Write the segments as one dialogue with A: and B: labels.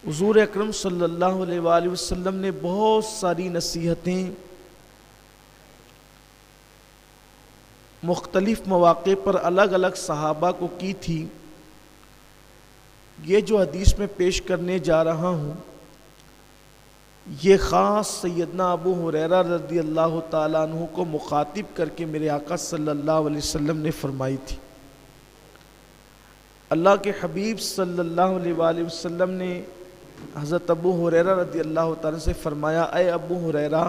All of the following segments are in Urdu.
A: حضور اکرم صلی اللہ علیہ وآلہ وسلم نے بہت ساری نصیحتیں مختلف مواقع پر الگ الگ صحابہ کو کی تھی۔ یہ جو حدیث میں پیش کرنے جا رہا ہوں یہ خاص سیدنا ابو ہریرہ رضی اللہ تعالیٰ عنہ کو مخاطب کر کے میرے آقا صلی اللہ علیہ وسلم نے فرمائی تھی۔ اللہ کے حبیب صلی اللہ علیہ وآلہ وسلم نے حضرت ابو ہریرہ رضی اللہ تعالیٰ سے فرمایا، اے ابو ہریرہ،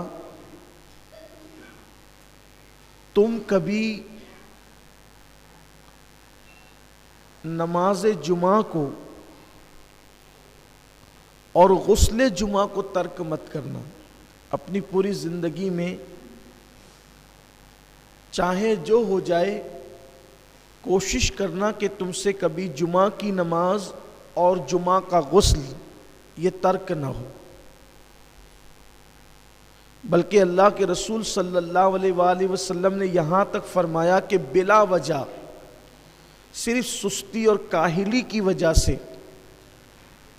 A: تم کبھی نماز جمعہ کو اور غسل جمعہ کو ترک مت کرنا۔ اپنی پوری زندگی میں چاہے جو ہو جائے کوشش کرنا کہ تم سے کبھی جمعہ کی نماز اور جمعہ کا غسل یہ ترک نہ ہو، بلکہ اللہ کے رسول صلی اللہ علیہ وآلہ وسلم نے یہاں تک فرمایا کہ بلا وجہ صرف سستی اور کاہلی کی وجہ سے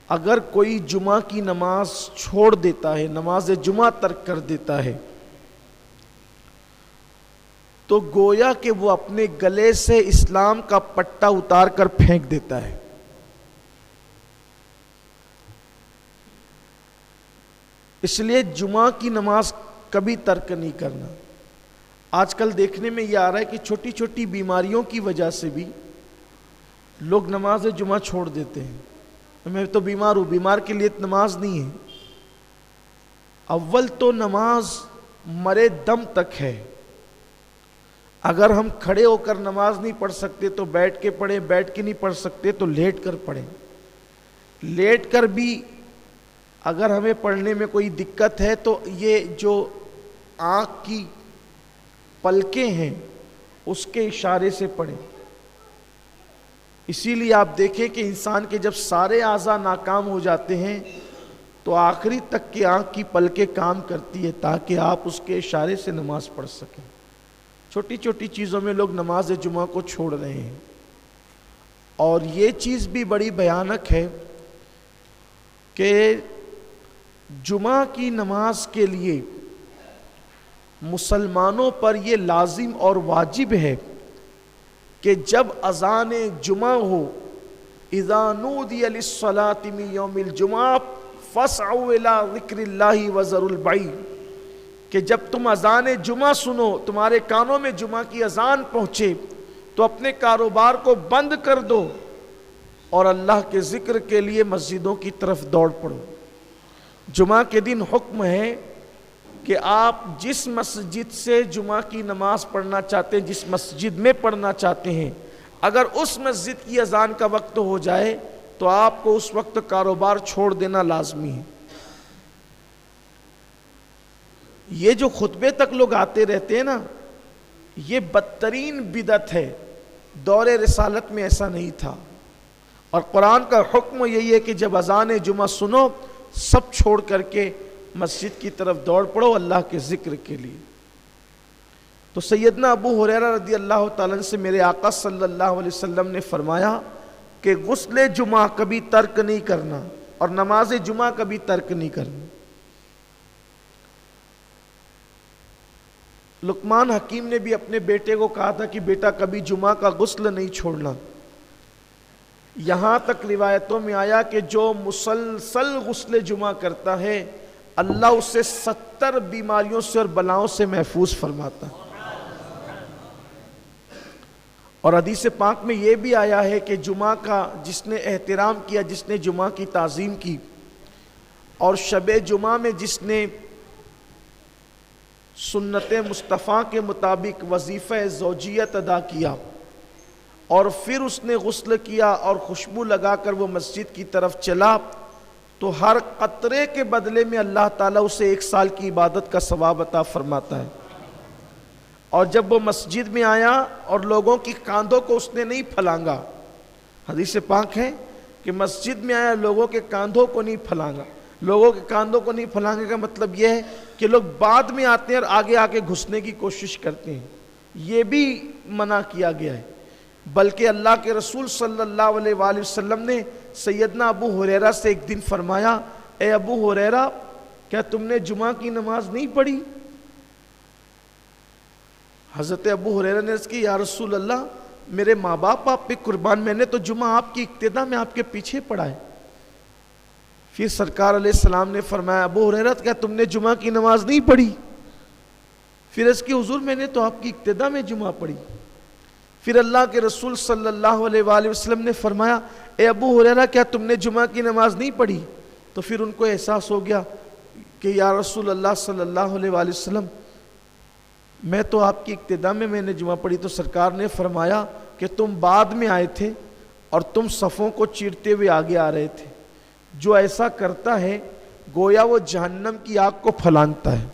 A: اگر کوئی جمعہ کی نماز چھوڑ دیتا ہے، نماز جمعہ ترک کر دیتا ہے، تو گویا کہ وہ اپنے گلے سے اسلام کا پٹا اتار کر پھینک دیتا ہے۔ اس لیے جمعہ کی نماز کبھی ترک نہیں کرنا۔ آج کل دیکھنے میں یہ آ رہا ہے کہ چھوٹی چھوٹی بیماریوں کی وجہ سے بھی لوگ نماز جمعہ چھوڑ دیتے ہیں۔ میں تو بیمار ہوں، بیمار کے لیے نماز نہیں ہے۔ اول تو نماز مرے دم تک ہے۔ اگر ہم کھڑے ہو کر نماز نہیں پڑھ سکتے تو بیٹھ کے پڑھیں، بیٹھ کے نہیں پڑھ سکتے تو لیٹ کر پڑھیں۔ لیٹ کر بھی اگر ہمیں پڑھنے میں کوئی دقت ہے تو یہ جو آنکھ کی پلکیں ہیں اس کے اشارے سے پڑھیں۔ اسی لیے آپ دیکھیں کہ انسان کے جب سارے اعضاء ناکام ہو جاتے ہیں تو آخری تک کی آنکھ کی پلکیں کام کرتی ہے تاکہ آپ اس کے اشارے سے نماز پڑھ سکیں۔ چھوٹی چھوٹی چیزوں میں لوگ نماز جمعہ کو چھوڑ رہے ہیں، اور یہ چیز بھی بڑی بھیانک ہے کہ جمعہ کی نماز کے لیے مسلمانوں پر یہ لازم اور واجب ہے کہ جب اذان جمعہ ہو، اذا نودی للصلاة من یوم الجمعہ فاسعوا الی ذکر اللہ وذروا البیع، کہ جب تم اذان جمعہ سنو، تمہارے کانوں میں جمعہ کی اذان پہنچے تو اپنے کاروبار کو بند کر دو اور اللہ کے ذکر کے لیے مسجدوں کی طرف دوڑ پڑو۔ جمعہ کے دن حکم ہے کہ آپ جس مسجد سے جمعہ کی نماز پڑھنا چاہتے ہیں، جس مسجد میں پڑھنا چاہتے ہیں، اگر اس مسجد کی اذان کا وقت ہو جائے تو آپ کو اس وقت کاروبار چھوڑ دینا لازمی ہے۔ یہ جو خطبے تک لوگ آتے رہتے ہیں نا، یہ بدترین بدعت ہے۔ دور رسالت میں ایسا نہیں تھا، اور قرآن کا حکم یہی ہے کہ جب اذان جمعہ سنو سب چھوڑ کر کے مسجد کی طرف دوڑ پڑو اللہ کے ذکر کے لیے۔ تو سیدنا ابو ہریرہ رضی اللہ تعالیٰ عنہ سے میرے آقا صلی اللہ علیہ وسلم نے فرمایا کہ غسل جمعہ کبھی ترک نہیں کرنا اور نماز جمعہ کبھی ترک نہیں کرنا۔ لقمان حکیم نے بھی اپنے بیٹے کو کہا تھا کہ بیٹا کبھی جمعہ کا غسل نہیں چھوڑنا۔ یہاں تک روایتوں میں آیا کہ جو مسلسل غسل جمعہ کرتا ہے اللہ اسے 70 بیماریوں سے اور بلاؤں سے محفوظ فرماتا ہے۔ اور حدیث پاک میں یہ بھی آیا ہے کہ جمعہ کا جس نے احترام کیا، جس نے جمعہ کی تعظیم کی، اور شب جمعہ میں جس نے سنت مصطفیٰ کے مطابق وظیفہ زوجیت ادا کیا اور پھر اس نے غسل کیا اور خوشبو لگا کر وہ مسجد کی طرف چلا، تو ہر قطرے کے بدلے میں اللہ تعالیٰ اسے 1 سال کی عبادت کا ثواب عطا فرماتا ہے۔ اور جب وہ مسجد میں آیا اور لوگوں کی کاندھوں کو اس نے نہیں پھلانگا، حدیث پاک ہے کہ مسجد میں آیا لوگوں کے کاندھوں کو نہیں پھلانگا۔ لوگوں کے کاندھوں کو نہیں پھلانگے کا مطلب یہ ہے کہ لوگ بعد میں آتے ہیں اور آگے آگے گھسنے کی کوشش کرتے ہیں، یہ بھی منع کیا گیا ہے۔ بلکہ اللہ کے رسول صلی اللہ علیہ وآلہ وسلم نے سیدنا ابو ہریرہ سے ایک دن فرمایا اے ابو ہریرہ کیا تم نے جمعہ کی نماز نہیں پڑھی؟ حضرت ابو ہریرہ نے عرض کی یا رسول اللہ میرے ماں باپ آپ پہ قربان، میں نے تو جمعہ آپ کی اقتدا میں آپ کے پیچھے پڑھا ہے۔ پھر سرکار علیہ السلام نے فرمایا ابو ہریرہ کیا تم نے جمعہ کی نماز نہیں پڑھی؟ پھر اس کی حضور میں نے تو آپ کی اقتدا میں جمعہ پڑھی۔ پھر اللہ کے رسول صلی اللہ علیہ وآلہ وسلم نے فرمایا اے ابو ہریرہ کیا تم نے جمعہ کی نماز نہیں پڑھی؟ تو پھر ان کو احساس ہو گیا کہ یا رسول اللہ صلی اللہ علیہ وآلہ وسلم میں تو آپ کی اقتدا میں نے جمعہ پڑھی۔ تو سرکار نے فرمایا کہ تم بعد میں آئے تھے اور تم صفوں کو چیرتے ہوئے آگے آ رہے تھے، جو ایسا کرتا ہے گویا وہ جہنم کی آگ کو پھلانگتا ہے۔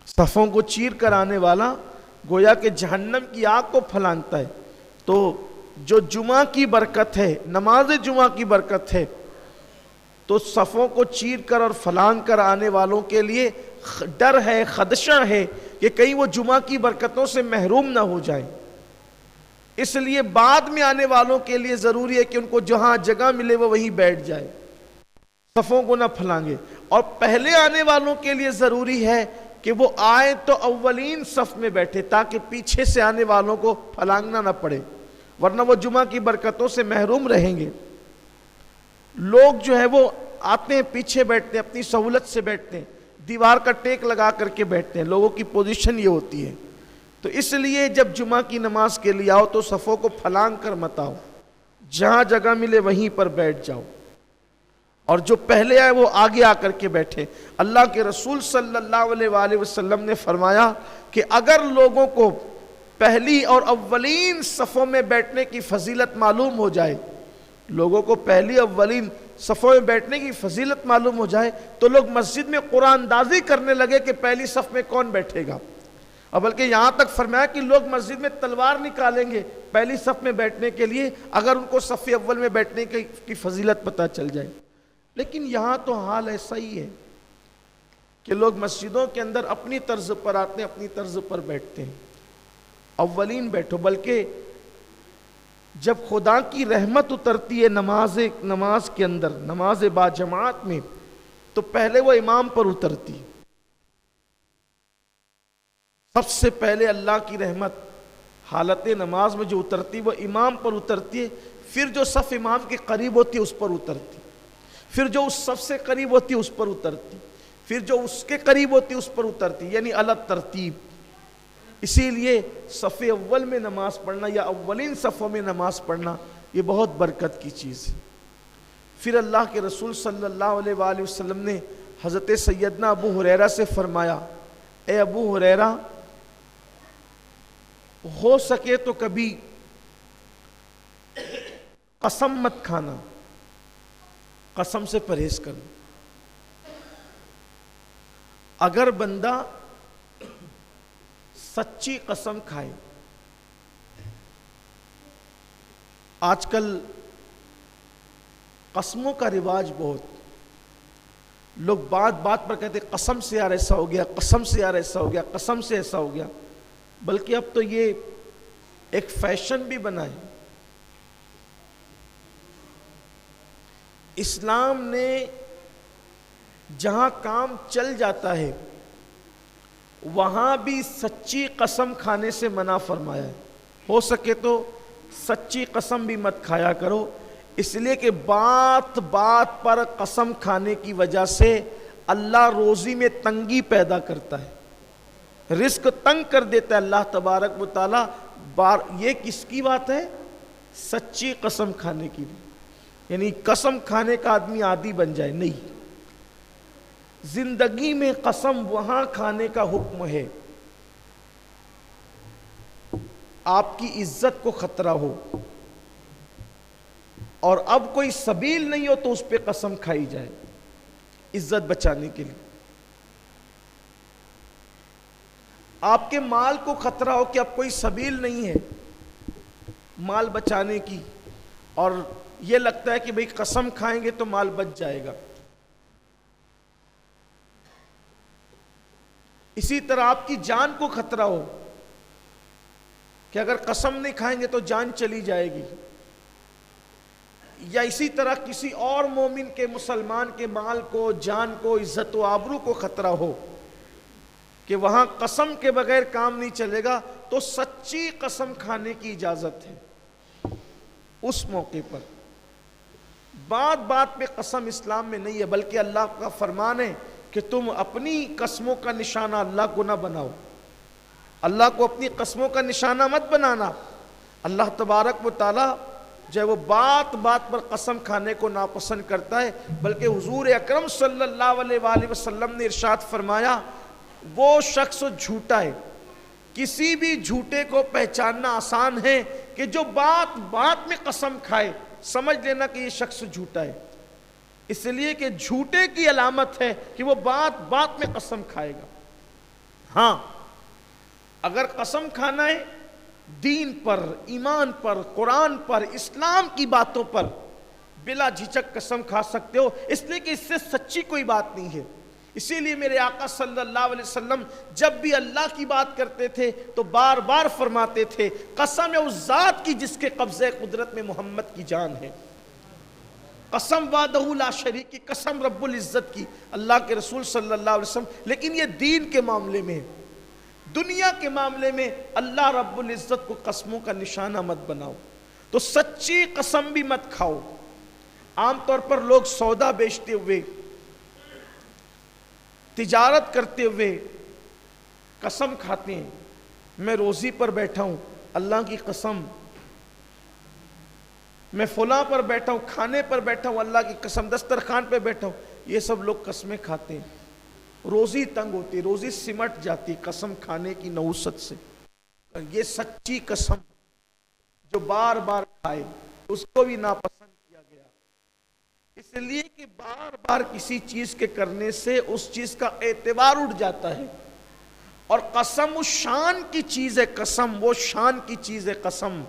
A: صفوں کو چیر کر آنے والا گویا کہ جہنم کی آگ کو پھلانگتا ہے۔ تو جو جمعہ کی برکت ہے، نماز جمعہ کی برکت ہے، تو صفوں کو چیر کر اور پھلانگ کر آنے والوں کے لیے ڈر ہے، خدشہ ہے کہ کہیں وہ جمعہ کی برکتوں سے محروم نہ ہو جائیں۔ اس لیے بعد میں آنے والوں کے لیے ضروری ہے کہ ان کو جہاں جگہ ملے وہ وہیں بیٹھ جائے، صفوں کو نہ پھلانگے۔ اور پہلے آنے والوں کے لیے ضروری ہے کہ وہ آئے تو اولین صف میں بیٹھے تاکہ پیچھے سے آنے والوں کو پھلانگنا نہ پڑے، ورنہ وہ جمعہ کی برکتوں سے محروم رہیں گے۔ لوگ جو ہے وہ آتے ہیں پیچھے بیٹھتے ہیں، اپنی سہولت سے بیٹھتے ہیں، دیوار کا ٹیک لگا کر کے بیٹھتے ہیں، لوگوں کی پوزیشن یہ ہوتی ہے۔ تو اس لیے جب جمعہ کی نماز کے لیے آؤ تو صفوں کو پھلانگ کر مت آؤ، جہاں جگہ ملے وہیں پر بیٹھ جاؤ، اور جو پہلے آئے وہ آگے آ کر کے بیٹھے۔ اللہ کے رسول صلی اللہ علیہ وآلہ وسلم نے فرمایا کہ اگر لوگوں کو پہلی اور اولین صفوں میں بیٹھنے کی فضیلت معلوم ہو جائے، لوگوں کو پہلی اولین صفوں میں بیٹھنے کی فضیلت معلوم ہو جائے تو لوگ مسجد میں قرآن اندازی کرنے لگے کہ پہلی صف میں کون بیٹھے گا، اور بلکہ یہاں تک فرمایا کہ لوگ مسجد میں تلوار نکالیں گے پہلی صف میں بیٹھنے کے لیے اگر ان کو صف اول میں بیٹھنے کی فضیلت پتہ چل جائے۔ لیکن یہاں تو حال ایسا ہی ہے کہ لوگ مسجدوں کے اندر اپنی طرز پر آتے ہیں، اپنی طرز پر بیٹھتے ہیں۔ اولین بیٹھو، بلکہ جب خدا کی رحمت اترتی ہے نماز کے اندر، نماز با جماعت میں، تو پہلے وہ امام پر اترتی ہے۔ سب سے پہلے اللہ کی رحمت حالت نماز میں جو اترتی وہ امام پر اترتی ہے، پھر جو صف امام کے قریب ہوتی ہے اس پر اترتی، پھر جو اس صف سے قریب ہوتی ہے اس پر اترتی، پھر جو اس کے قریب ہوتی ہے اس پر اترتی، یعنی الگ ترتیب۔ اسی لیے صف اول میں نماز پڑھنا یا اولین صفوں میں نماز پڑھنا یہ بہت برکت کی چیز ہے۔ پھر اللہ کے رسول صلی اللہ علیہ وآلہ وسلم نے حضرت سیدنا ابو ہریرہ سے فرمایا اے ابو ہریرہ ہو سکے تو کبھی قسم مت کھانا، قسم سے پرہیز کرنا۔ اگر بندہ سچی قسم کھائے، آج کل قسموں کا رواج بہت، لوگ بات بات پر کہتے قسم سے یار ایسا ہو گیا، قسم سے یار ایسا ہو گیا، قسم سے ایسا ہو گیا، بلکہ اب تو یہ ایک فیشن بھی بنا ہے۔ اسلام نے جہاں کام چل جاتا ہے وہاں بھی سچی قسم کھانے سے منع فرمایا ہے۔ ہو سکے تو سچی قسم بھی مت کھایا کرو، اس لیے کہ بات بات پر قسم کھانے کی وجہ سے اللہ روزی میں تنگی پیدا کرتا ہے، رزق تنگ کر دیتا ہے اللہ تبارک و تعالی۔ یہ کس کی بات ہے؟ سچی قسم کھانے کی، یعنی قسم کھانے کا آدمی عادی بن جائے نہیں۔ زندگی میں قسم وہاں کھانے کا حکم ہے آپ کی عزت کو خطرہ ہو اور اب کوئی سبیل نہیں ہو تو اس پہ قسم کھائی جائے عزت بچانے کے لیے۔ آپ کے مال کو خطرہ ہو کہ اب کوئی سبیل نہیں ہے مال بچانے کی، اور یہ لگتا ہے کہ بھئی قسم کھائیں گے تو مال بچ جائے گا۔ اسی طرح آپ کی جان کو خطرہ ہو کہ اگر قسم نہیں کھائیں گے تو جان چلی جائے گی، یا اسی طرح کسی اور مومن کے مسلمان کے مال کو، جان کو، عزت و آبرو کو خطرہ ہو کہ وہاں قسم کے بغیر کام نہیں چلے گا، تو سچی قسم کھانے کی اجازت ہے اس موقع پر۔ بات بات پہ قسم اسلام میں نہیں ہے، بلکہ اللہ کا فرمان ہے کہ تم اپنی قسموں کا نشانہ اللہ کو نہ بناؤ، اللہ کو اپنی قسموں کا نشانہ مت بنانا۔ اللہ تبارک و تعالی جو ہے وہ بات بات پر قسم کھانے کو ناپسند کرتا ہے، بلکہ حضور اکرم صلی اللہ علیہ وآلہ وسلم نے ارشاد فرمایا وہ شخص جھوٹا ہے۔ کسی بھی جھوٹے کو پہچاننا آسان ہے کہ جو بات بات میں قسم کھائے، سمجھ لینا کہ یہ شخص جھوٹا ہے، اس لیے کہ جھوٹے کی علامت ہے کہ وہ بات بات میں قسم کھائے گا۔ ہاں اگر قسم کھانا ہے دین پر، ایمان پر، قرآن پر، اسلام کی باتوں پر، بلا جھجک قسم کھا سکتے ہو، اس لیے کہ اس سے سچی کوئی بات نہیں ہے۔ اسی لیے میرے آقا صلی اللہ علیہ وسلم جب بھی اللہ کی بات کرتے تھے تو بار بار فرماتے تھے قسم اس ذات کی جس کے قبضے قدرت میں محمد کی جان ہے، قسم وحدہ لا شریک کی، قسم رب العزت کی، اللہ کے رسول صلی اللہ علیہ وسلم۔ لیکن یہ دین کے معاملے میں، دنیا کے معاملے میں اللہ رب العزت کو قسموں کا نشانہ مت بناؤ، تو سچی قسم بھی مت کھاؤ۔ عام طور پر لوگ سودا بیچتے ہوئے، تجارت کرتے ہوئے قسم کھاتے ہیں، میں روزی پر بیٹھا ہوں اللہ کی قسم، میں فلاں پر بیٹھا ہوں، کھانے پر بیٹھا ہوں اللہ کی قسم، دسترخوان پہ بیٹھا ہوں، یہ سب لوگ قسمیں کھاتے ہیں۔ روزی تنگ ہوتی، روزی سمٹ جاتی قسم کھانے کی نحوست سے۔ یہ سچی قسم جو بار بار کھائے اس کو بھی ناپسند کیا گیا، اس لیے کہ بار بار کسی چیز کے کرنے سے اس چیز کا اعتبار اٹھ جاتا ہے، اور قسم اس شان کی چیز ہے، قسم وہ شان کی چیز ہے۔ قسم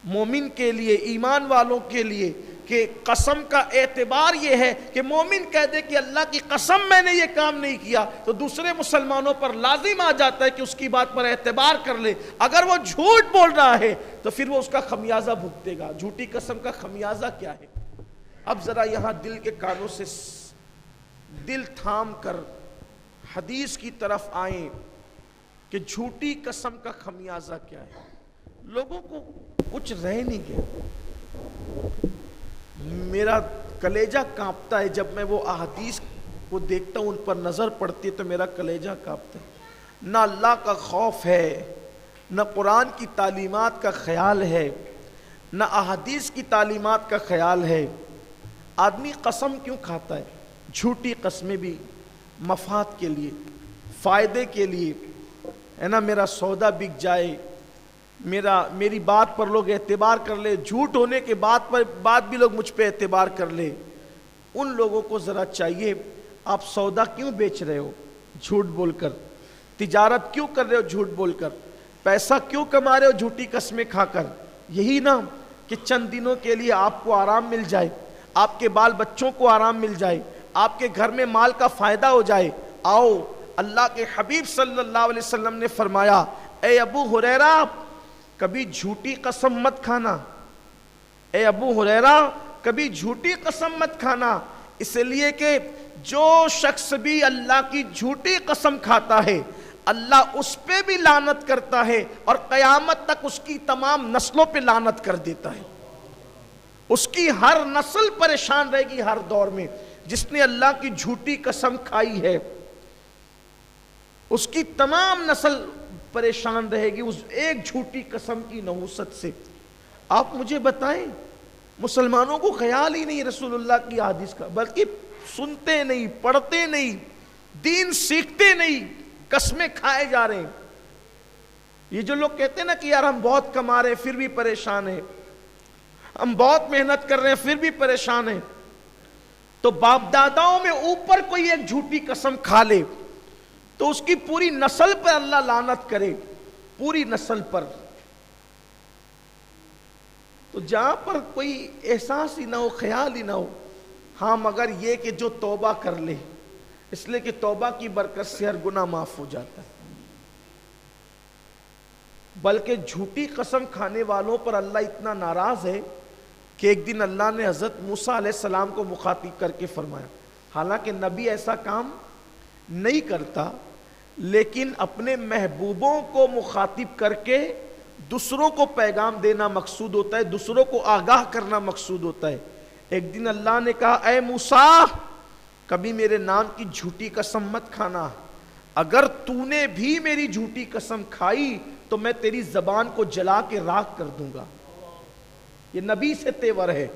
A: مومن کے لیے، ایمان والوں کے لیے، کہ قسم کا اعتبار یہ ہے کہ مومن کہہ دے کہ اللہ کی قسم میں نے یہ کام نہیں کیا، تو دوسرے مسلمانوں پر لازم آ جاتا ہے کہ اس کی بات پر اعتبار کر لے۔ اگر وہ جھوٹ بول رہا ہے تو پھر وہ اس کا خمیازہ بھگتے گا۔ جھوٹی قسم کا خمیازہ کیا ہے؟ اب ذرا یہاں دل کے کانوں سے دل تھام کر حدیث کی طرف آئیں کہ جھوٹی قسم کا خمیازہ کیا ہے۔ لوگوں کو کچھ رہ نہیں گیا۔ میرا کلیجہ کانپتا ہے جب میں وہ احادیث کو دیکھتا ہوں، ان پر نظر پڑتی ہے تو میرا کلیجہ کانپتا ہے۔ نہ اللہ کا خوف ہے، نہ قرآن کی تعلیمات کا خیال ہے، نہ احادیث کی تعلیمات کا خیال ہے۔ آدمی قسم کیوں کھاتا ہے؟ جھوٹی قسمیں بھی مفاد کے لیے، فائدے کے لیے، ہے نا، میرا سودا بک جائے، میری بات پر لوگ اعتبار کر لے، جھوٹ ہونے کے بعد بھی لوگ مجھ پہ اعتبار کر لے۔ ان لوگوں کو ذرا چاہیے، آپ سودا کیوں بیچ رہے ہو جھوٹ بول کر؟ تجارت کیوں کر رہے ہو جھوٹ بول کر؟ پیسہ کیوں کما رہے ہو جھوٹی قسمیں کھا کر؟ یہی نا کہ چند دنوں کے لیے آپ کو آرام مل جائے، آپ کے بال بچوں کو آرام مل جائے، آپ کے گھر میں مال کا فائدہ ہو جائے۔ آؤ، اللہ کے حبیب صلی اللہ علیہ وسلم نے فرمایا، اے ابو ہریرہ کبھی جھوٹی قسم مت کھانا، اے ابو ہریرہ کبھی جھوٹی قسم مت کھانا، اس لیے کہ جو شخص بھی اللہ کی جھوٹی قسم کھاتا ہے اللہ اس پہ بھی لعنت کرتا ہے، اور قیامت تک اس کی تمام نسلوں پہ لعنت کر دیتا ہے۔ اس کی ہر نسل پریشان رہے گی ہر دور میں۔ جس نے اللہ کی جھوٹی قسم کھائی ہے اس کی تمام نسل پریشان رہے گی اس ایک جھوٹی قسم کی نحوست سے۔ آپ مجھے بتائیں، مسلمانوں کو خیال ہی نہیں رسول اللہ کی حدیث کا، بلکہ سنتے نہیں، پڑھتے نہیں، دین سیکھتے نہیں، قسمیں کھائے جا رہے ہیں۔ یہ جو لوگ کہتے ہیں نا کہ یار ہم بہت کما رہے ہیں پھر بھی پریشان ہیں، ہم بہت محنت کر رہے ہیں پھر بھی پریشان ہیں، تو باپ داداؤں میں اوپر کوئی ایک جھوٹی قسم کھا لے تو اس کی پوری نسل پر اللہ لعنت کرے، پوری نسل پر۔ تو جہاں پر کوئی احساس ہی نہ ہو، خیال ہی نہ ہو، ہاں مگر یہ کہ جو توبہ کر لے، اس لیے کہ توبہ کی برکت سے ہر گناہ معاف ہو جاتا ہے۔ بلکہ جھوٹی قسم کھانے والوں پر اللہ اتنا ناراض ہے کہ ایک دن اللہ نے حضرت موسیٰ علیہ السلام کو مخاطب کر کے فرمایا، حالانکہ نبی ایسا کام نہیں کرتا، لیکن اپنے محبوبوں کو مخاطب کر کے دوسروں کو پیغام دینا مقصود ہوتا ہے، دوسروں کو آگاہ کرنا مقصود ہوتا ہے۔ ایک دن اللہ نے کہا، اے موسیٰ، کبھی میرے نام کی جھوٹی قسم مت کھانا، اگر تو نے بھی میری جھوٹی قسم کھائی تو میں تیری زبان کو جلا کے راکھ کر دوں گا۔ یہ نبی سے تیور ہے،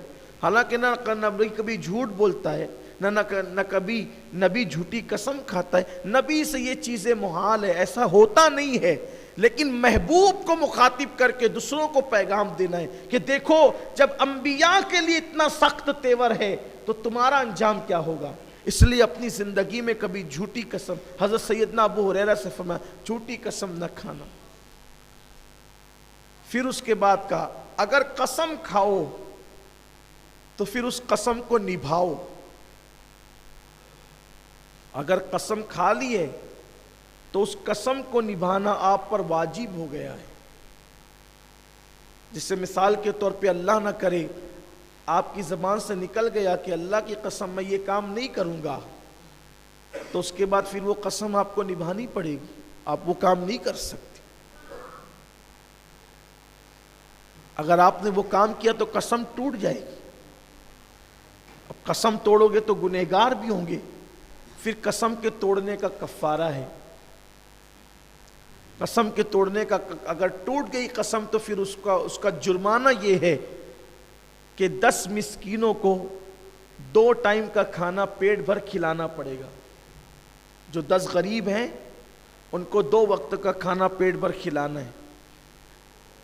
A: حالانکہ نہ نبی کبھی جھوٹ بولتا ہے، نہ کبھی نبی جھوٹی قسم کھاتا ہے، نبی سے یہ چیزیں محال ہے، ایسا ہوتا نہیں ہے، لیکن محبوب کو مخاطب کر کے دوسروں کو پیغام دینا ہے کہ دیکھو جب انبیاء کے لیے اتنا سخت تیور ہے تو تمہارا انجام کیا ہوگا۔ اس لیے اپنی زندگی میں کبھی جھوٹی قسم، حضرت سیدنا ابو ہریرہ سے فرمایا جھوٹی قسم نہ کھانا۔ پھر اس کے بعد کہا اگر قسم کھاؤ تو پھر اس قسم کو نبھاؤ، اگر قسم کھا لی ہے تو اس قسم کو نبھانا آپ پر واجب ہو گیا ہے۔ جس سے مثال کے طور پہ اللہ نہ کرے آپ کی زبان سے نکل گیا کہ اللہ کی قسم میں یہ کام نہیں کروں گا، تو اس کے بعد پھر وہ قسم آپ کو نبھانی پڑے گی، آپ وہ کام نہیں کر سکتے۔ اگر آپ نے وہ کام کیا تو قسم ٹوٹ جائے گی، اب قسم توڑو گے تو گنہگار بھی ہوں گے، پھر قسم کے توڑنے کا کفارہ ہے۔ قسم کے توڑنے کا اگر ٹوٹ گئی قسم تو پھر اس کا جرمانہ یہ ہے کہ 10 مسکینوں کو 2 ٹائم کا کھانا پیٹ بھر کھلانا پڑے گا۔ جو 10 غریب ہیں ان کو 2 وقت کا کھانا پیٹ بھر کھلانا ہے۔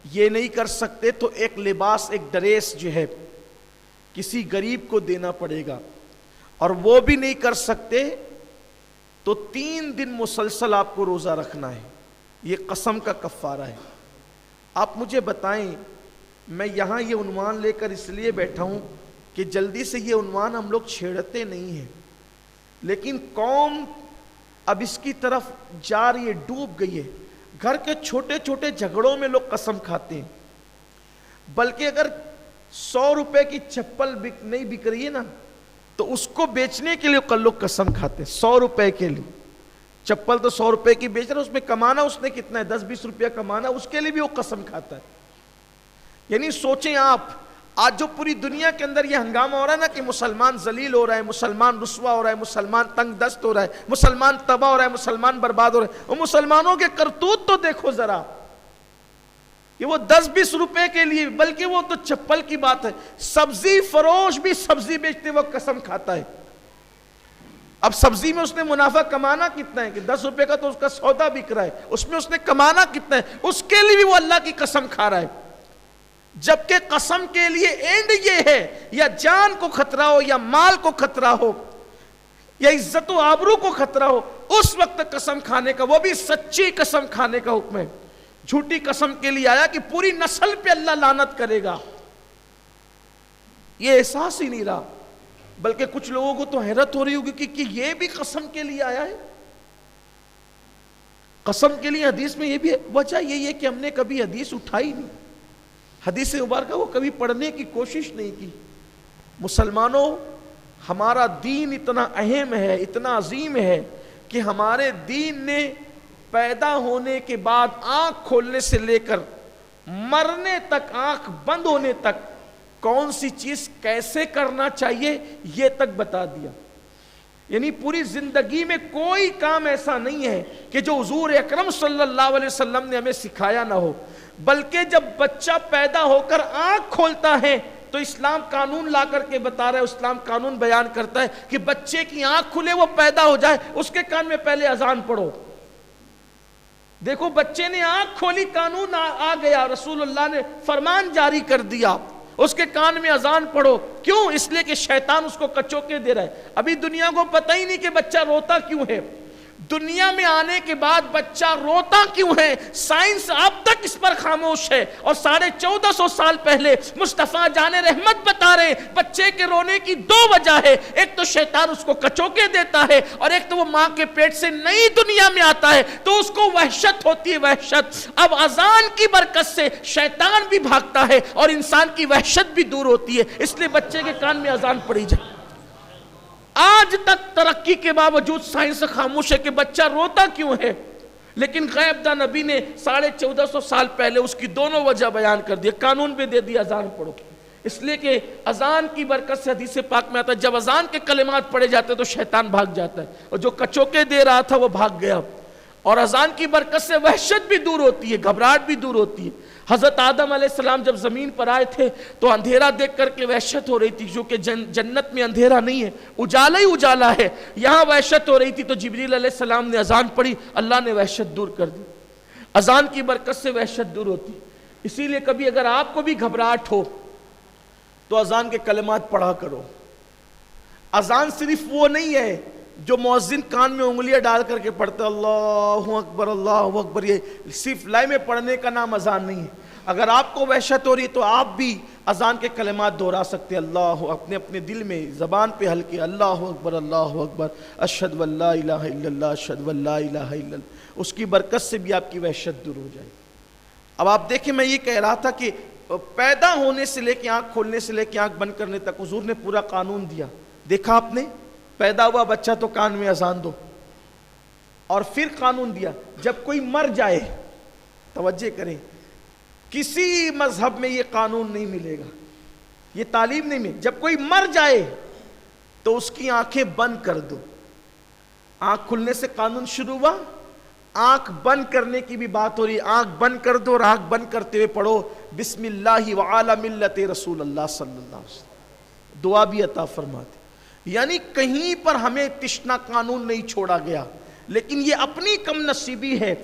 A: یہ نہیں کر سکتے تو ایک لباس، ایک ڈریس جو ہے کسی غریب کو دینا پڑے گا، اور وہ بھی نہیں کر سکتے تو 3 دن مسلسل آپ کو روزہ رکھنا ہے۔ یہ قسم کا کفارہ ہے۔ آپ مجھے بتائیں، میں یہاں یہ عنوان لے کر اس لیے بیٹھا ہوں کہ جلدی سے یہ عنوان ہم لوگ چھیڑتے نہیں ہیں، لیکن قوم اب اس کی طرف جا رہی ہے، ڈوب گئی ہے۔ گھر کے چھوٹے چھوٹے جھگڑوں میں لوگ قسم کھاتے ہیں، بلکہ اگر 100 روپے کی چپل نہیں بک رہی ہے نا تو اس کو بیچنے کے لیے لوگ قسم کھاتے ہیں۔ 100 روپے کے لیے چپل تو 100 روپے کی بیچ رہا ہے، اس میں کمانا اس نے کتنا ہے، 10-20 روپیہ کمانا، اس کے لیے بھی وہ قسم کھاتا ہے۔ یعنی سوچیں آپ، آج جو پوری دنیا کے اندر یہ ہنگامہ ہو رہا ہے نا کہ مسلمان ذلیل ہو رہا ہے، مسلمان رسوا ہو رہا ہے، مسلمان تنگ دست ہو رہا ہے، مسلمان تباہ ہو رہا ہے، مسلمان برباد ہو رہا ہے، وہ مسلمانوں کے کرتوت تو دیکھو ذرا، کہ وہ 10-20 روپے کے لیے، بلکہ وہ تو چپل کی بات ہے، سبزی فروش بھی سبزی بیچتے وقت قسم کھاتا ہے۔ اب سبزی میں اس نے منافع کمانا کتنا ہے کہ 10 روپے کا تو اس کا سودا بک رہا ہے، اس میں اس نے کمانا کتنا ہے، اس کے لیے بھی وہ اللہ کی قسم کھا رہا ہے۔ جبکہ قسم کے لیے اینڈ یہ ہے، یا جان کو خطرہ ہو، یا مال کو خطرہ ہو، یا عزت و آبرو کو خطرہ ہو، اس وقت قسم کھانے کا، وہ بھی سچی قسم کھانے کا حکم ہے۔ جھوٹی قسم کے لیے آیا کہ پوری نسل پہ اللہ لعنت کرے گا، یہ احساس ہی نہیں رہا، بلکہ کچھ لوگوں کو تو حیرت ہو رہی ہوگی کہ یہ بھی قسم کے لیے آیا ہے۔ قسم کے لیے حدیث میں یہ بھی ہے، وجہ یہی ہے کہ ہم نے کبھی حدیث اٹھائی نہیں، حدیث مبارکہ وہ کبھی پڑھنے کی کوشش نہیں کی۔ مسلمانوں، ہمارا دین اتنا اہم ہے، اتنا عظیم ہے کہ ہمارے دین نے پیدا ہونے کے بعد آنکھ کھولنے سے لے کر مرنے تک، آنکھ بند ہونے تک کون سی چیز کیسے کرنا چاہیے یہ تک بتا دیا۔ یعنی پوری زندگی میں کوئی کام ایسا نہیں ہے کہ جو حضور اکرم صلی اللہ علیہ وسلم نے ہمیں سکھایا نہ ہو، بلکہ جب بچہ پیدا ہو کر آنکھ کھولتا ہے تو اسلام قانون لا کر کے بتا رہا ہے، اسلام قانون بیان کرتا ہے کہ بچے کی آنکھ کھلے، وہ پیدا ہو جائے، اس کے کان میں پہلے اذان پڑھو۔ دیکھو بچے نے آنکھ کھولی، قانون آ گیا، رسول اللہ نے فرمان جاری کر دیا، اس کے کان میں اذان پڑھو۔ کیوں؟ اس لیے کہ شیطان اس کو کچوکے دے رہا ہے۔ ابھی دنیا کو پتہ ہی نہیں کہ بچہ روتا کیوں ہے، دنیا میں آنے کے بعد بچہ روتا کیوں ہے؟ سائنس اب تک اس پر خاموش ہے، اور 1450 سال پہلے مصطفیٰ جان رحمت بتا رہے ہیں بچے کے رونے کی 2 وجہ ہے، ایک تو شیطان اس کو کچوکے دیتا ہے، اور ایک تو وہ ماں کے پیٹ سے نئی دنیا میں آتا ہے تو اس کو وحشت ہوتی ہے، وحشت۔ اب اذان کی برکت سے شیطان بھی بھاگتا ہے اور انسان کی وحشت بھی دور ہوتی ہے، اس لیے بچے کے کان میں اذان پڑی جائے۔ آج تک ترقی کے باوجود سائنس خاموش ہے کہ بچہ روتا کیوں ہے، لیکن غیب داں نبی نے 1450 سال پہلے اس کی دونوں وجہ بیان کر دیا، قانون بھی دے دیا اذان پڑھو، اس لیے کہ اذان کی برکت سے حدیث پاک میں آتا ہے جب اذان کے کلمات پڑھے جاتے ہیں تو شیطان بھاگ جاتا ہے، اور جو کچوکے دے رہا تھا وہ بھاگ گیا، اور اذان کی برکت سے وحشت بھی دور ہوتی ہے، گھبراہٹ بھی دور ہوتی ہے۔ حضرت آدم علیہ السلام جب زمین پر آئے تھے تو اندھیرا دیکھ کر کے وحشت ہو رہی تھی، کیونکہ جنت میں اندھیرا نہیں ہے، اجالا ہی اجالا ہے، یہاں وحشت ہو رہی تھی تو جبریل علیہ السلام نے اذان پڑھی، اللہ نے وحشت دور کر دی۔ اذان کی برکت سے وحشت دور ہوتی، اسی لیے کبھی اگر آپ کو بھی گھبراہٹ ہو تو اذان کے کلمات پڑھا کرو۔ اذان صرف وہ نہیں ہے جو مؤذن کان میں انگلیاں ڈال کر کے پڑھتا اللہ اکبر اللہ اکبر، یہ صرف لائے میں پڑھنے کا نام اذان نہیں ہے۔ اگر آپ کو وحشت ہو رہی ہے تو آپ بھی اذان کے کلمات دہرا سکتے، اللہ اپنے دل میں زبان پہ ہلکے اللہ اکبر اشہد ان لا الہ الا اللہ اشہد ان لا الہ الا اللہ، اس کی برکت سے بھی آپ کی وحشت دور ہو جائے۔ اب آپ دیکھیں، میں یہ کہہ رہا تھا کہ پیدا ہونے سے لے کے آنکھ کھولنے سے لے کے آنکھ بند کرنے تک حضور نے پورا قانون دیا۔ دیکھا آپ نے، پیدا ہوا بچہ تو کان میں اذان دو، اور پھر قانون دیا جب کوئی مر جائے، توجہ کریں، کسی مذہب میں یہ قانون نہیں ملے گا، یہ تعلیم نہیں ملے، جب کوئی مر جائے تو اس کی آنکھیں بند کر دو۔ آنکھ کھلنے سے قانون شروع ہوا، آنکھ بند کرنے کی بھی بات ہو رہی ہے، آنکھ بند کر دو، اور آنکھ بند کرتے ہوئے پڑھو بسم اللہ وعلی ملت رسول اللہ صلی اللہ علیہ وسلم، دعا بھی عطا فرماتے۔ یعنی کہیں پر ہمیں تشنا قانون نہیں چھوڑا گیا، لیکن یہ اپنی کم نصیبی ہے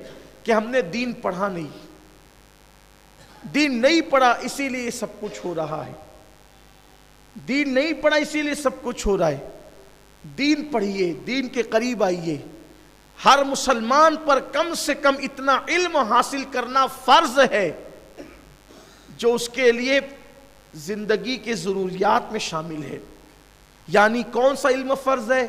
A: کہ ہم نے دین پڑھا نہیں، دین نہیں پڑھا اسی لیے سب کچھ ہو رہا ہے، دین نہیں پڑھا اسی لیے سب کچھ ہو رہا ہے۔ دین پڑھیے، دین کے قریب آئیے۔ ہر مسلمان پر کم سے کم اتنا علم حاصل کرنا فرض ہے جو اس کے لیے زندگی کے ضروریات میں شامل ہے۔ یعنی کون سا علم فرض ہے؟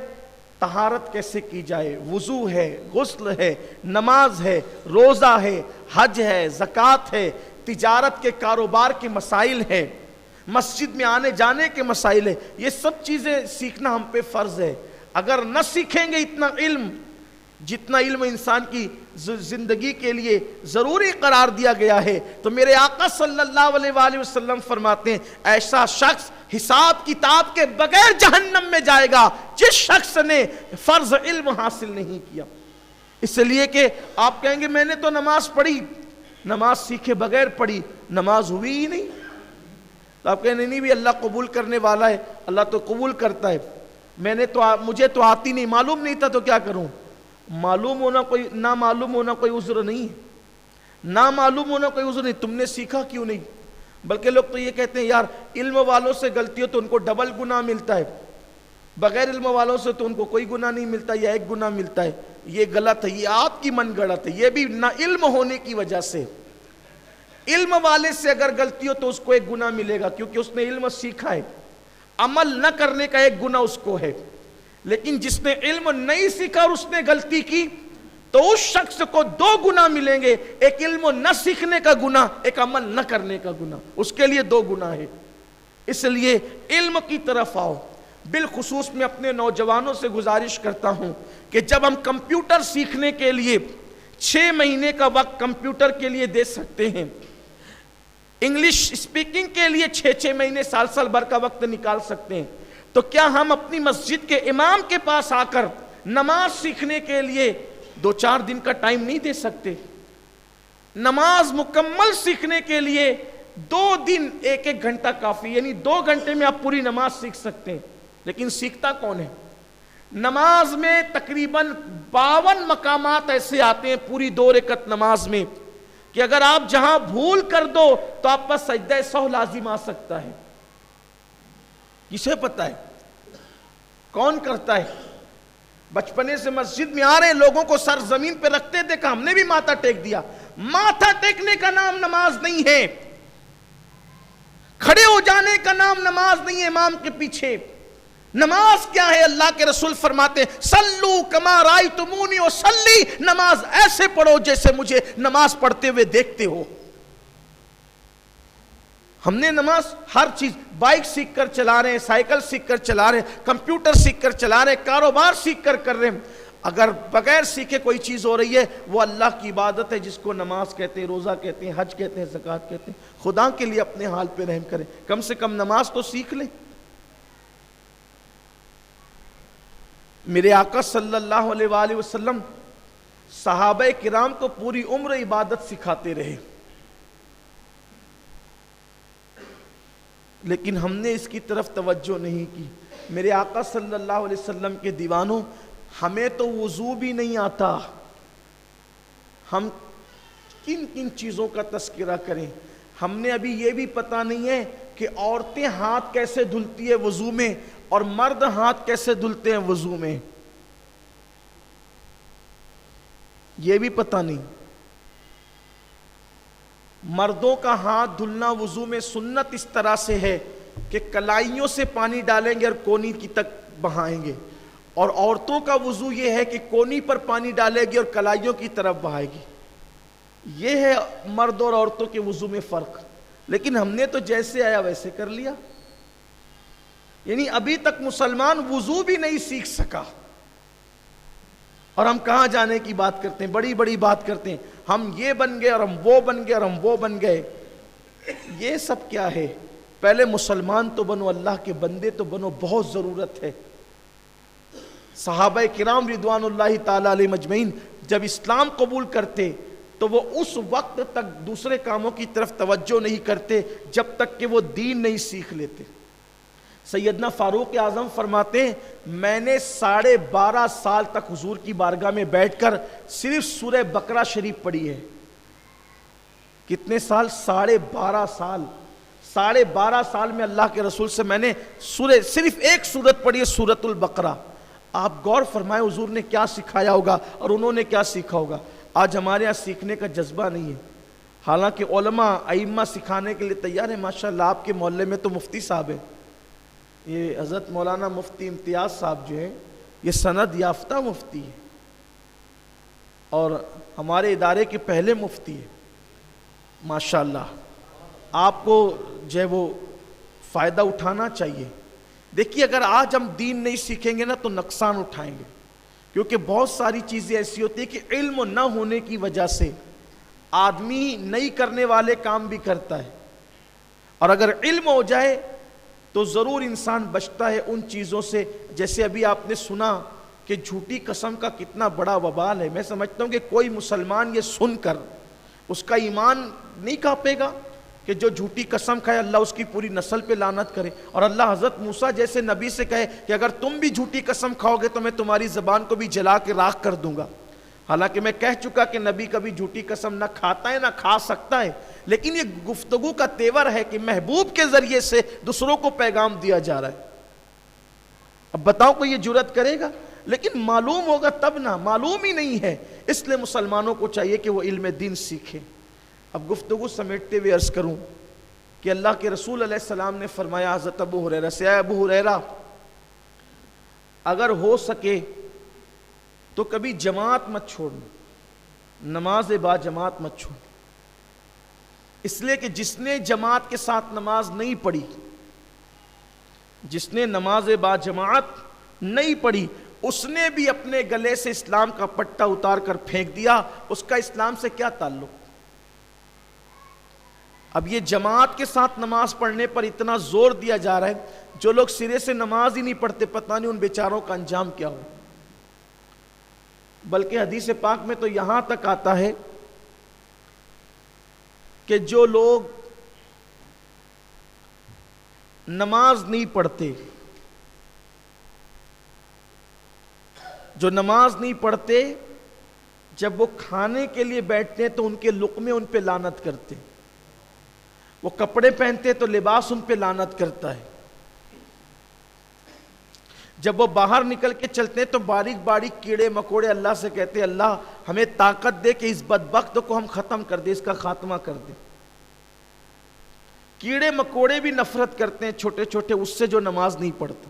A: طہارت کیسے کی جائے، وضو ہے، غسل ہے، نماز ہے، روزہ ہے، حج ہے، زکوٰۃ ہے، تجارت کے کاروبار کے مسائل ہیں، مسجد میں آنے جانے کے مسائل ہیں، یہ سب چیزیں سیکھنا ہم پہ فرض ہے۔ اگر نہ سیکھیں گے اتنا علم، جتنا علم انسان کی زندگی کے لیے ضروری قرار دیا گیا ہے، تو میرے آقا صلی اللہ علیہ وآلہ وسلم فرماتے ہیں ایسا شخص حساب کتاب کے بغیر جہنم میں جائے گا جس شخص نے فرض علم حاصل نہیں کیا۔ اس لیے کہ آپ کہیں گے میں نے تو نماز پڑھی، نماز سیکھے بغیر پڑھی، نماز ہوئی ہی نہیں، تو آپ کہیں نہیں بھی اللہ قبول کرنے والا ہے، اللہ تو قبول کرتا ہے، مجھے تو آتی نہیں، معلوم نہیں تھا تو کیا کروں؟ معلوم ہونا کوئی، نہ معلوم ہونا کوئی عذر نہیں ہے، نہ معلوم ہونا کوئی عذر نہیں، تم نے سیکھا کیوں نہیں؟ بلکہ لوگ تو یہ کہتے ہیں یار علم والوں سے غلطی ہو تو ان کو ڈبل گناہ ملتا ہے، بغیر علم والوں سے تو ان کو کوئی گناہ نہیں ملتا یا ایک گناہ ملتا ہے۔ یہ غلط ہے، یہ آپ کی من گڑت ہے، یہ بھی نہ علم ہونے کی وجہ سے۔ علم والے سے اگر غلطی ہو تو اس کو ایک گناہ ملے گا کیونکہ اس نے علم سیکھا ہے، عمل نہ کرنے کا ایک گناہ اس کو ہے۔ لیکن جس نے علم نہیں سیکھا اور اس نے غلطی کی تو اس شخص کو 2 گناہ ملیں گے، ایک علم نہ سیکھنے کا گناہ، ایک عمل نہ کرنے کا گناہ، اس کے لیے 2 گناہ ہے۔ اس لیے علم کی طرف آؤ۔ بالخصوص میں اپنے نوجوانوں سے گزارش کرتا ہوں کہ جب ہم کمپیوٹر سیکھنے کے لیے 6 مہینے کا وقت کمپیوٹر کے لیے دے سکتے ہیں، انگلش اسپیکنگ کے لیے 6 مہینے سال بھر کا وقت نکال سکتے ہیں، تو کیا ہم اپنی مسجد کے امام کے پاس آ کر نماز سیکھنے کے لیے 2-4 دن کا ٹائم نہیں دے سکتے؟ نماز مکمل سیکھنے کے لیے 2 دن 1-1 گھنٹہ کافی، یعنی 2 گھنٹے میں آپ پوری نماز سیکھ سکتے ہیں۔ لیکن سیکھتا کون ہے؟ نماز میں تقریباً 52 مقامات ایسے آتے ہیں پوری 2 رکعت نماز میں کہ اگر آپ جہاں بھول کر دو تو آپ پر سجدہ سہو لازم آ سکتا ہے۔ کسے پتہ ہے کون کرتا ہے؟ بچپنے سے مسجد میں آ رہے ہیں، لوگوں کو سر زمین پہ رکھتے دیکھا، ہم نے بھی ماتھا ٹیک دیا۔ ماتھا ٹیکنے کا نام نماز نہیں ہے، کھڑے ہو جانے کا نام نماز نہیں ہے امام کے پیچھے۔ نماز کیا ہے؟ اللہ کے رسول فرماتے ہیں سلو کما رأیتمونی اصلی، نماز ایسے پڑھو جیسے مجھے نماز پڑھتے ہوئے دیکھتے ہو۔ ہم نے نماز ہر چیز، بائک سیکھ کر چلا رہے ہیں، سائیکل سیکھ کر چلا رہے ہیں، کمپیوٹر سیکھ کر چلا رہے ہیں، کاروبار سیکھ کر کر رہے ہیں، اگر بغیر سیکھے کوئی چیز ہو رہی ہے وہ اللہ کی عبادت ہے، جس کو نماز کہتے ہیں، روزہ کہتے ہیں، حج کہتے ہیں، زکوٰۃ کہتے ہیں۔ خدا کے لیے اپنے حال پہ رحم کریں، کم سے کم نماز تو سیکھ لیں۔ میرے آقا صلی اللہ علیہ وآلہ وسلم صحابہ کرام کو پوری عمر عبادت سکھاتے رہے، لیکن ہم نے اس کی طرف توجہ نہیں کی۔ میرے آقا صلی اللہ علیہ وسلم کے دیوانوں، ہمیں تو وضو بھی نہیں آتا، ہم کن کن چیزوں کا تذکرہ کریں؟ ہم نے ابھی یہ بھی پتہ نہیں ہے کہ عورتیں ہاتھ کیسے دھلتی ہے وضو میں، اور مرد ہاتھ کیسے دھلتے ہیں وضو میں، یہ بھی پتہ نہیں۔ مردوں کا ہاتھ دھلنا وضو میں سنت اس طرح سے ہے کہ کلائیوں سے پانی ڈالیں گے اور کونی کی تک بہائیں گے، اور عورتوں کا وضو یہ ہے کہ کونی پر پانی ڈالے گی اور کلائیوں کی طرف بہائے گی۔ یہ ہے مرد اور عورتوں کے وضو میں فرق، لیکن ہم نے تو جیسے آیا ویسے کر لیا۔ یعنی ابھی تک مسلمان وضو بھی نہیں سیکھ سکا، اور ہم کہاں جانے کی بات کرتے ہیں، بڑی بڑی بات کرتے ہیں، ہم یہ بن گئے اور ہم وہ بن گئے اور ہم وہ بن گئے۔ یہ سب کیا ہے؟ پہلے مسلمان تو بنو، اللہ کے بندے تو بنو، بہت ضرورت ہے۔ صحابہ کرام رضوان اللہ تعالی علیہم اجمعین جب اسلام قبول کرتے تو وہ اس وقت تک دوسرے کاموں کی طرف توجہ نہیں کرتے جب تک کہ وہ دین نہیں سیکھ لیتے۔ سیدنا فاروق اعظم فرماتے ہیں میں نے 12.5 سال تک حضور کی بارگاہ میں بیٹھ کر صرف سورہ بقرہ شریف پڑھی ہے۔ کتنے سال؟ 12.5 سال۔ 12.5 سال میں اللہ کے رسول سے میں نے صرف ایک سورت پڑھی ہے، سورۃ البقرہ۔ آپ غور فرمائیں حضور نے کیا سکھایا ہوگا اور انہوں نے کیا سیکھا ہوگا۔ آج ہمارے یہاں سیکھنے کا جذبہ نہیں ہے، حالانکہ علماء ائمہ سکھانے کے لیے تیار ہیں۔ ماشاءاللہ آپ کے محلے میں تو مفتی صاحب ہیں، یہ حضرت مولانا مفتی امتیاز صاحب جو ہیں یہ سند یافتہ مفتی ہے اور ہمارے ادارے کے پہلے مفتی ہیں۔ ماشاءاللہ آپ کو جو ہے وہ فائدہ اٹھانا چاہیے۔ دیکھیے اگر آج ہم دین نہیں سیکھیں گے نا تو نقصان اٹھائیں گے، کیونکہ بہت ساری چیزیں ایسی ہوتی ہیں کہ علم نہ ہونے کی وجہ سے آدمی نہیں کرنے والے کام بھی کرتا ہے، اور اگر علم ہو جائے تو ضرور انسان بچتا ہے ان چیزوں سے۔ جیسے ابھی آپ نے سنا کہ جھوٹی قسم کا کتنا بڑا وبال ہے۔ میں سمجھتا ہوں کہ کوئی مسلمان یہ سن کر اس کا ایمان نہیں کانپے گا کہ جو جھوٹی قسم کھائے اللہ اس کی پوری نسل پہ لعنت کرے، اور اللہ حضرت موسیٰ جیسے نبی سے کہے کہ اگر تم بھی جھوٹی قسم کھاؤ گے تو میں تمہاری زبان کو بھی جلا کے راکھ کر دوں گا۔ حالانکہ میں کہہ چکا کہ نبی کبھی جھوٹی قسم نہ کھاتا ہے نہ کھا سکتا ہے، لیکن یہ گفتگو کا تیور ہے کہ محبوب کے ذریعے سے دوسروں کو پیغام دیا جا رہا ہے۔ اب بتاؤ کوئی یہ جرات کرے گا؟ لیکن معلوم ہوگا تب نہ، معلوم ہی نہیں ہے، اس لیے مسلمانوں کو چاہیے کہ وہ علم دین سیکھیں۔ اب گفتگو سمیٹتے ہوئے عرض کروں کہ اللہ کے رسول علیہ السلام نے فرمایا حضرت ابو ہریرہ سے، اے ابو ہریرہ اگر ہو سکے تو کبھی جماعت مت چھوڑنا، نماز با جماعت مت چھوڑ، اس لیے کہ جس نے جماعت کے ساتھ نماز نہیں پڑھی، جس نے نماز با جماعت نہیں پڑھی، اس نے بھی اپنے گلے سے اسلام کا پٹا اتار کر پھینک دیا، اس کا اسلام سے کیا تعلق؟ اب یہ جماعت کے ساتھ نماز پڑھنے پر اتنا زور دیا جا رہا ہے، جو لوگ سرے سے نماز ہی نہیں پڑھتے پتہ نہیں ان بیچاروں کا انجام کیا ہو۔ بلکہ حدیث پاک میں تو یہاں تک آتا ہے کہ جو لوگ نماز نہیں پڑھتے، جو نماز نہیں پڑھتے، جب وہ کھانے کے لیے بیٹھتے ہیں تو ان کے لقمے ان پہ لعنت کرتے، وہ کپڑے پہنتے تو لباس ان پہ لعنت کرتا ہے، جب وہ باہر نکل کے چلتے ہیں تو باریک باریک کیڑے مکوڑے اللہ سے کہتے ہیں اللہ ہمیں طاقت دے کہ اس بدبخت کو ہم ختم کر دیں، اس کا خاتمہ کر دیں۔ کیڑے مکوڑے بھی نفرت کرتے ہیں چھوٹے چھوٹے اس سے جو نماز نہیں پڑھتا۔